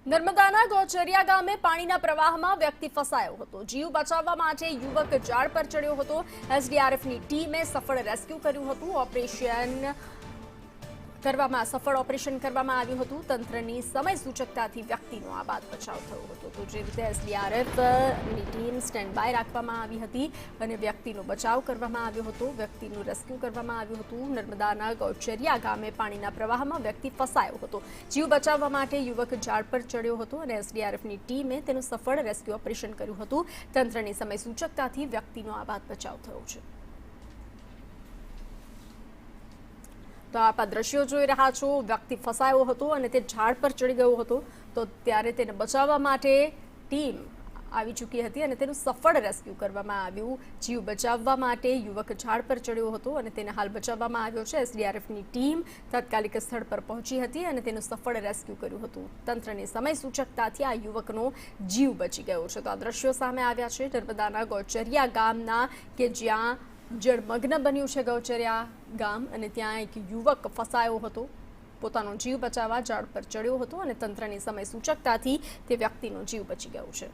નર્મદાના ગોચરિયા ગામે પાણીના પ્રવાહમાં વ્યક્તિ ફસાયો હતો। જીવ બચાવવા માટે યુવક ઝાડ પર ચડ્યો હતો। એસડીઆરએફની ટીમે સફળ રેસ્ક્યુ કર્યું હતું। સફળ ઓપરેશન કરવામાં આવ્યું હતું। તંત્રની સમય સૂચકતાથી વ્યક્તિનો આબાદ બચાવ થયો હતો। તો જે રીતે એસડીઆરએફની ટીમ સ્ટેન્ડ બાય રાખવામાં આવી હતી અને વ્યક્તિનો બચાવ કરવામાં આવ્યો હતો, વ્યક્તિનું રેસ્ક્યુ કરવામાં આવ્યું હતું। નર્મદાના ગૌચરિયા ગામે પાણીના પ્રવાહમાં વ્યક્તિ ફસાયો હતો। જીવ બચાવવા માટે યુવક ઝાડ પર ચડ્યો હતો અને એસડીઆરએફની ટીમે તેનું સફળ રેસ્ક્યુ ઓપરેશન કર્યું હતું। તંત્રની સમય સૂચકતાથી વ્યક્તિનો આબાદ બચાવ થયો છે। તો આપ આ દ્રશ્યો જોઈ રહ્યા છો। વ્યક્તિ ફસાયો હતો અને તે ઝાડ પર ચડી ગયો હતો, તો ત્યારે તેને બચાવવા માટે ટીમ આવી ચૂકી હતી અને તેનું સફળ રેસ્ક્યુ કરવામાં આવ્યું। જીવ બચાવવા માટે યુવક ઝાડ પર ચડ્યો હતો અને તેને હાલ બચાવવામાં આવ્યો છે। એસડીઆરએફની ટીમ તાત્કાલિક સ્થળ પર પહોંચી હતી અને તેનું સફળ રેસ્ક્યુ કર્યું હતું। તંત્રની સમય સૂચકતાથી આ યુવકનો જીવ બચી ગયો છે। તો આ દ્રશ્યો સામે આવ્યા છે નર્મદાના ગૌચરિયા ગામના, કે જ્યાં જળમગ્ન બન્યું છે ગૌચરિયા ગામ અને ત્યાં એક યુવક ફસાયો હતો। પોતાનો જીવ બચાવવા ઝાડ પર ચડ્યો હતો અને તંત્રની સમય સૂચકતાથી તે વ્યક્તિનો જીવ બચી ગયો છે।